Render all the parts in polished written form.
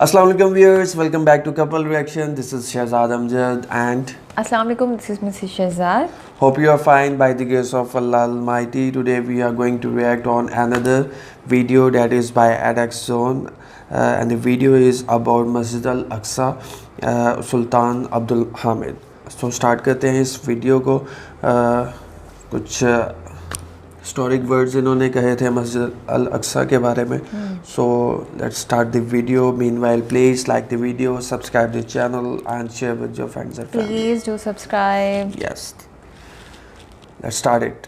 Assalamu alaikum viewers, welcome back to Couple Reaction. This is Shahzad Amjad and Assalamu alaikum, this is Mrs. Shahzad. hope you are fine by the grace of Allah Almighty. Today we are going to react on another video that is by Adax Zone and the video is about Masjid Al-Aqsa, Sultan Abdul Hamid. So start करते हैं इस video को कुछ historic words इन्होंने कहे थे मस्जिद अल अक्सा के बारे में. So let's start the video. Meanwhile please like the video, subscribe the channel and share with your friends and family. Please do subscribe. Yes, let's start it.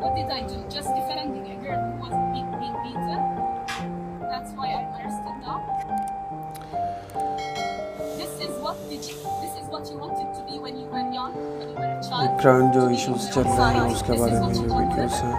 What did I do? Just defending a girl who was being beaten? That's why I understood now. This is what you wanted to be when you were young, when you were a child. Current जो To be issues on चल your रहे हैं side. उसके This बारे is में what ये you wanted. Videos हैं.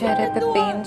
चेहरे पे पेन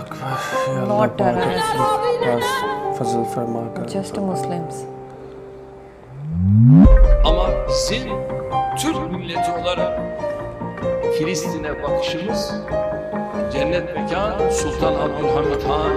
अकबर. या अल्लाह Not पाक terrorists. बस फजल फरमा कर. Just Muslims. Ama bizim Türk milleti olarak Filistin'e bakışımız cennet mekan Sultan Abdülhamid Han.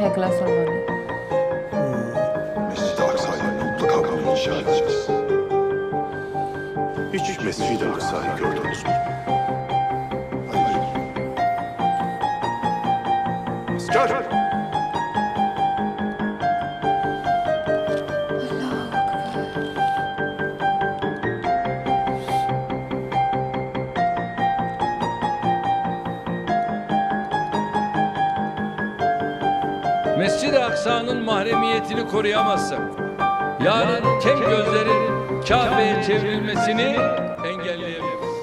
Hekla Sulmani. Mescid-i Aksa'yı mutlaka bunu inşa edeceğiz. Hiç Mescid-i Aksa'yı gördünüz mü? Hayır. Asker! Mescid-i Aksa'nın mahremiyetini koruyamazsak, yarın tek gözlerin Kabe'ye çevrilmesini engelleyebiliriz.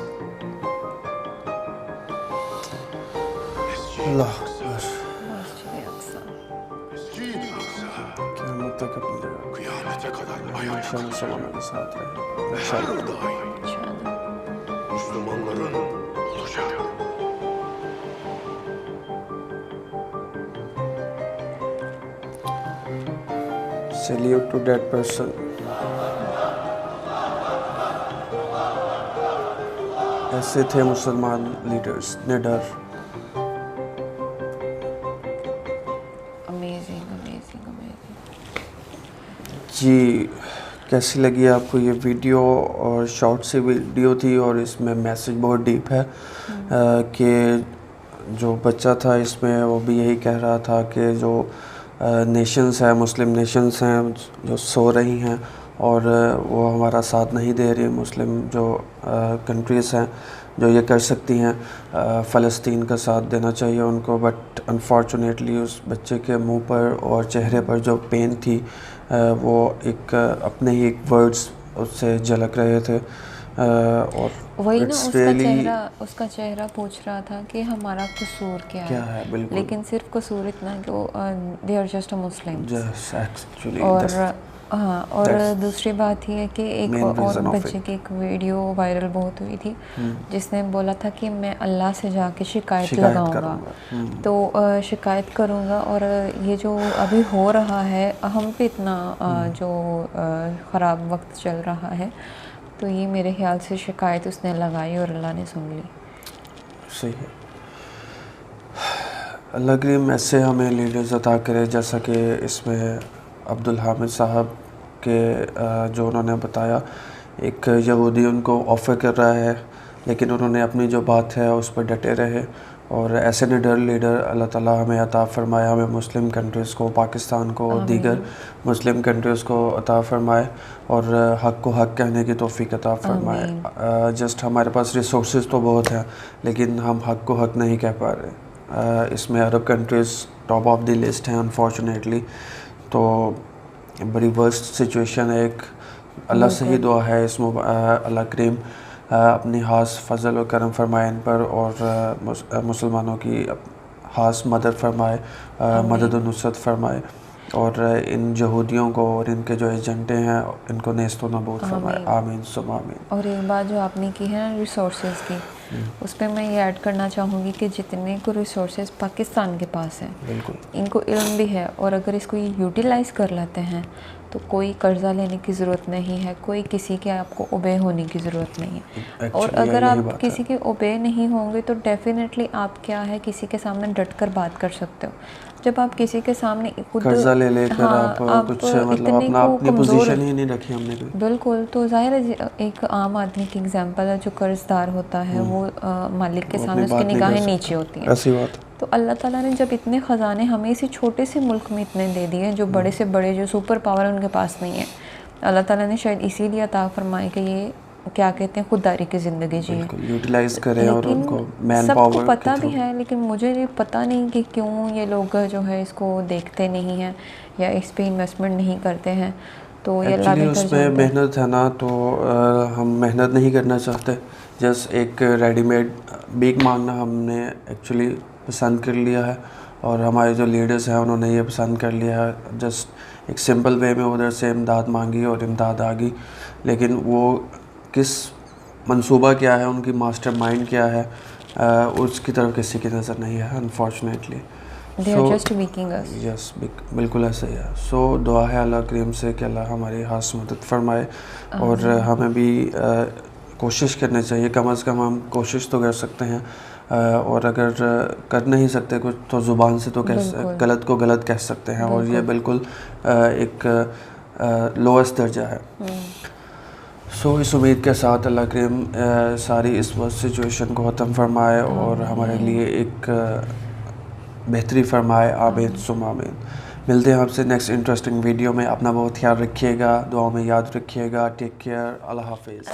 अल्लाह Akbar. Masjid-i Aqsa. Mescid-i Aksa क़यामत तक अपनी जगह kıyamete kadar हमेशा ayakta मुसलमानों के साथ रहे. ve her daim İnşallah. Müslümanların olacak. Salute to that person. ऐसे थे मुसलमान लीडर्स निडर. Amazing, amazing, amazing. जी, कैसी लगी आपको ये वीडियो? और शॉर्ट सी वीडियो थी और इसमें मैसेज बहुत डीप है कि जो बच्चा था इसमें वो भी यही कह रहा था कि जो नेशंस हैं, मुस्लिम नेशंस हैं जो सो रही हैं और वो हमारा साथ नहीं दे रही. मुस्लिम जो कंट्रीज़ हैं जो ये कर सकती हैं, फ़लस्तीन का साथ देना चाहिए उनको. बट अनफॉर्चुनेटली उस बच्चे के मुंह पर और चेहरे पर जो पेन थी वो एक अपने ही एक वर्ड्स उससे झलक रहे थे. और वही ना, it's उसका really- उसका चेहरा पूछ रहा था कि हमारा कसूर क्या क्या है, बिल्कुल. लेकिन सिर्फ कसूर इतना कि वो they are just a Muslim. Just actually और that's- हाँ, और that's दूसरी बात ये है कि एक main और reason of बच्चे it. की एक वीडियो वायरल बहुत हुई थी जिसने बोला था कि मैं अल्लाह से जाके शिकायत शिकायत लगाऊंगा. करूंगा. तो शिकायत करूंगा. और ये जो अभी हो रहा है हम पे इतना जो ख़राब वक्त चल रहा है, तो ये मेरे ख्याल से शिकायत उसने लगाई और अल्लाह ने सुन ली. सही है. अल्लाह करीम ऐसे हमें लीडर्स अता करे जैसा कि इसमें अब्दुल हामिद साहब के जो उन्होंने बताया. एक यहूदी उनको ऑफ़र कर रहा है लेकिन उन्होंने अपनी जो बात है उस पर डटे रहे. और ऐसे निडर लीडर अल्लाह ताला हमें अता फ़रमाए, हमें मुस्लिम कंट्रीज़ को, पाकिस्तान को, दीगर मुस्लिम कंट्रीज़ को अता फ़रमाए और हक़ को हक़ कहने की तौफ़ीक अता फ़रमाए. जस्ट हमारे पास रिसोर्सेज तो बहुत हैं लेकिन हम हक़ को हक़ नहीं कह पा रहे. इसमें Arab countries top of the list हैं अनफॉर्चुनेटली. तो बड़ी वर्स्ट सिचुएशन है एक. अल्लाह से ही दुआ है इस अल्लाह करीम अपनी खास फजल और करम फरमाए इन पर, और मुसलमानों की खास मदद फरमाए, मदद और नुसरत फरमाए, और इन यहूदियों को और इनके जो एजेंटे हैं इनको नेस्त व नबूद फरमाए। आमीन सुम आमीन। और एक बात जो आपने की है ना रिसोर्सेज की, उस पर मैं ये ऐड करना चाहूँगी कि जितने को रिसोर्सेज पाकिस्तान के पास है, बिल्कुल और इनको इल्म भी है, और अगर इसको ये यूटिलाइज़ कर लेते हैं तो कोई कर्ज़ा लेने की ज़रूरत नहीं है, कोई किसी के आपको ओबे होने की ज़रूरत नहीं है। और अगर आप किसी के ओबे नहीं होंगे तो डेफिनेटली आप क्या है किसी के सामने डट कर बात कर सकते हो। जब आप किसी के सामने खुद कर्जा ले लेकर आप कुछ मतलब अपनी पोजीशन ही नहीं रखी हमने कोई। बिल्कुल, तो ज़ाहिर है एक आम आदमी की एग्जांपल है, जो कर्जदार होता है वो मालिक के सामने उसकी निगाहें नीचे होती हैं। ऐसी बात। तो अल्लाह ताला ने जब इतने ख़जाने हमें इसी छोटे से मुल्क में इतने दे दिए, जो बड़े से बड़े जो सुपर पावर उनके पास नहीं है, अल्लाह ताला ने शायद इसीलिए अता फरमाए कि ये क्या कहते हैं खुददारी की ज़िंदगी जिए, यूटिलाइज करें और उनको मैन सबको पावर पता भी है, लेकिन मुझे ये पता नहीं कि क्यों ये लोग जो है इसको देखते नहीं हैं या इस पे इन्वेस्टमेंट नहीं करते हैं। तो ये अल्लाह एक्चुअली उसमें मेहनत है ना, तो हम मेहनत नहीं करना चाहते। जस्ट एक रेडीमेड भीख मांगना हमने एक्चुअली पसंद कर लिया है, और हमारे जो लीडर्स हैं उन्होंने ये पसंद कर लिया है। जस्ट एक सिंपल वे में उधर से इमदाद मांगी और इमदाद आ गई, लेकिन वो किस मंसूबा क्या है, उनकी मास्टरमाइंड क्या है, उसकी तरफ किसी की नज़र नहीं है unfortunately. They are just making us. Yes बिल्कुल ऐसा ही है। सो दुआ है अल्लाह करीम से कि अल्लाह हमारी खास मदद फरमाए, और हमें भी कोशिश करनी चाहिए, कम अज़ कम हम कोशिश तो कर सकते हैं, और अगर कर नहीं सकते कुछ तो ज़ुबान से तो गलत को गलत कह सकते हैं, और ये बिल्कुल एक लोएस्ट दर्जा है। सो इस उम्मीद के साथ अल्लाह करीम सारी इस वक्त सिचुएशन को ख़त्म फरमाए और हमारे लिए एक बेहतरी फरमाए। आमीन सुम आमीन। मिलते हैं आपसे नेक्स्ट इंटरेस्टिंग वीडियो में। अपना बहुत ख्याल रखिएगा, दुआओं में याद रखिएगा। Take care. अल्लाह हाफिज़।